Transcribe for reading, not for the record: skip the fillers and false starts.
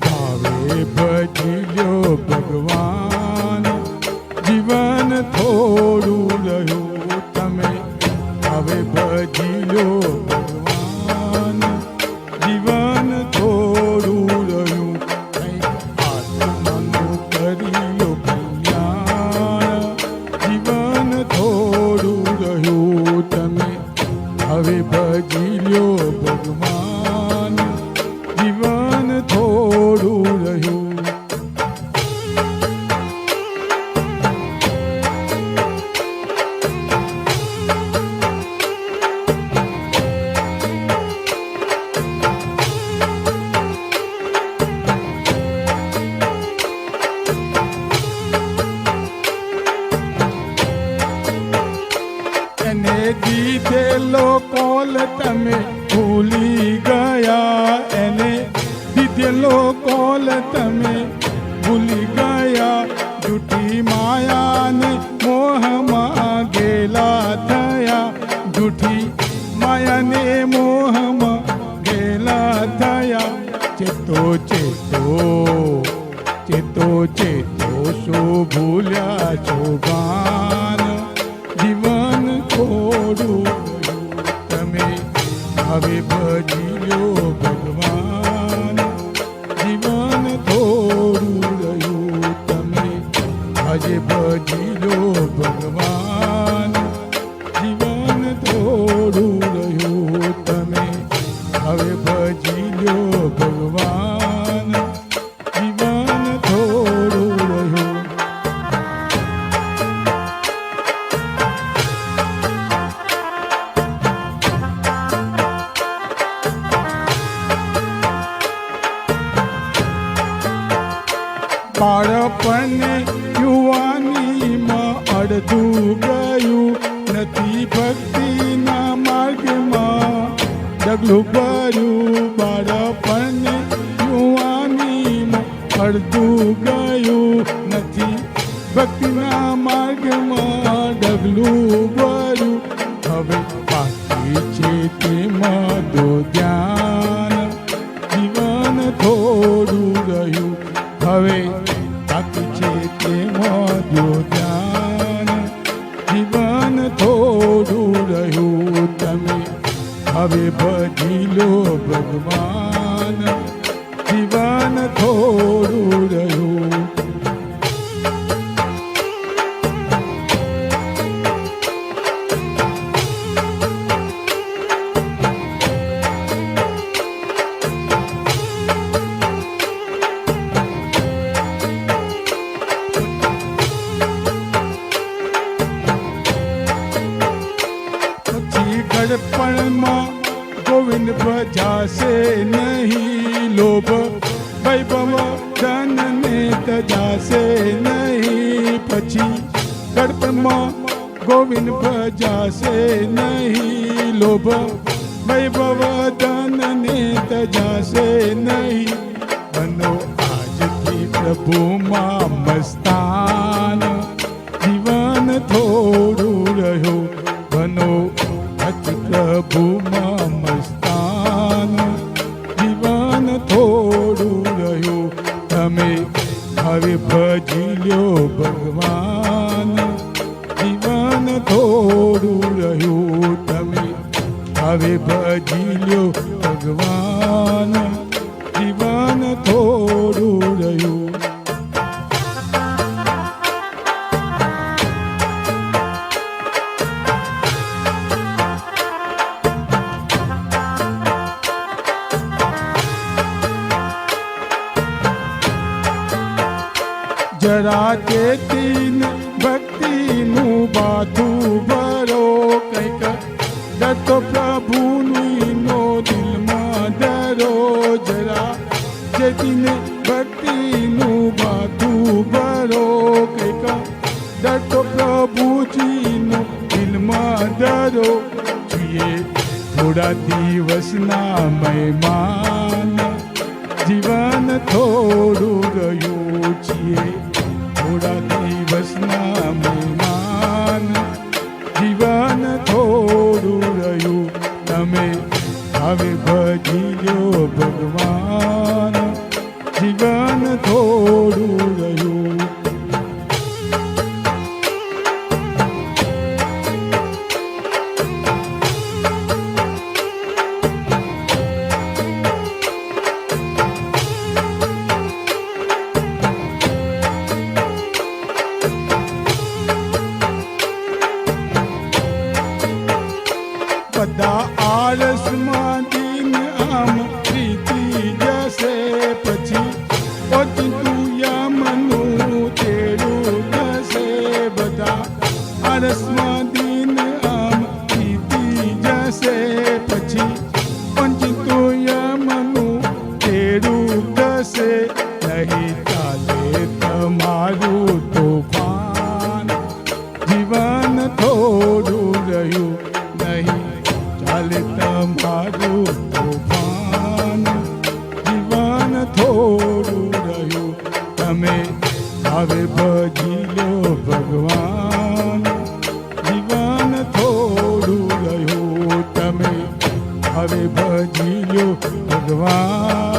ભાવે ભજી લ્યો ભગવાન, જીવન થોડું રહ્યું તમે હવે ભજી લ્યો ભગવાન, જીવન થોડું રહ્યું આત્માનું કરી લો કલ્યાણ, જીવન થોડું રહ્યું તમે હવે ભજી લ્યો ભગવાન, જીવન થોડું રહ્યું. એને દીધેલો કોલ તમે ભૂલી ગયા, એને દીધેલો કોલ તમે ભૂલી ગયા, જૂઠી માયાને મોહમાં ગેલા થયા, જૂઠી માયાને મોહમાં ગેલા થયા. ચેતો ચેતો ચેતો ચેતો શું ભૂલ્યા છો ભાન, જીવન થોડું તમે હવે ભજી લ્યો ભગવાન, જીવન થોડું રહ્યું તમે આજે ભજી લ્યો ભગવાન, જીવન થોડું રહ્યું તમે હવે ભજી લ્યો ભગવાન, જીવન થોડું રહ્યું. બાળપણને યુવાનીમાં અડધું ગયું, નથી ભક્તિના માર્ગમાં ડગલું ભર્યું. બાળપણને યુવાનીમાં અડધું ગયું, નથી ભક્તિના માર્ગમાં ડગલું ભર્યું. હવે બાકી છે તેમાં દો ધ્યાન, જીવન થોડું રહ્યું હવે બાકી છે તેમાં દો ધ્યાન, જીવન થોડું રહ્યું તમે હવે ભજી લો ભગવાન, જીવન થોડું રહ્યું. ગડપણમાં ગોવિંદ ભજાશે નહીં, લોભ વૈભવ ધનને તજાશે નહીં. પછી ગડપણમાં ગોવિંદ ભજાશે નહીં, લોભ વૈભવ ધનને તજાશે નહીં. બનો આજથી પ્રભુમાં મસ્તાન, જીવન થોડું રહ્યું બનો પ્રભુમાં મસ્તાન, જીવન થોડું રહ્યું તમે હવે ભજી લ્યો ભગવાન, જીવન થોડું રહ્યું તમે હવે ભજી લ્યો ભગવાન, જીવન થોડું રહ્યું. જરા ચેતીન ભક્તિનું બાથું ભરો, કંઈક દત્તો પ્રભુનો દિલમાં ધરો. જરા ચેતીન ભક્તિનું બાથું ભરો, કંઈક દત્તો પ્રભુજીનો દિલમાં ધરો. છીએ થોડા દિવસના મહેમાન, જીવન થોડું રહ્યું છીએ થોડા દિવસના મહેમાન, જીવન થોડું રહ્યું તમે હવે ભજી લ્યો ભગવાન, ઓચિંતું યમનું તેડું જશે બધા આરસમાં દિન આમ વીતી જશે પછી ઓચિંતું યમનું તેડું જશે નહીં ચાલે તમારું તોફાન જીવન થોડું રહ્યું નહીં ચાલે તમારું તોફાન જીવન થોડું રહ્યું તમે હવે ભજી લો ભગવાન જીવન થોડું રહ્યું તમે હવે ભજી લો ભગવાન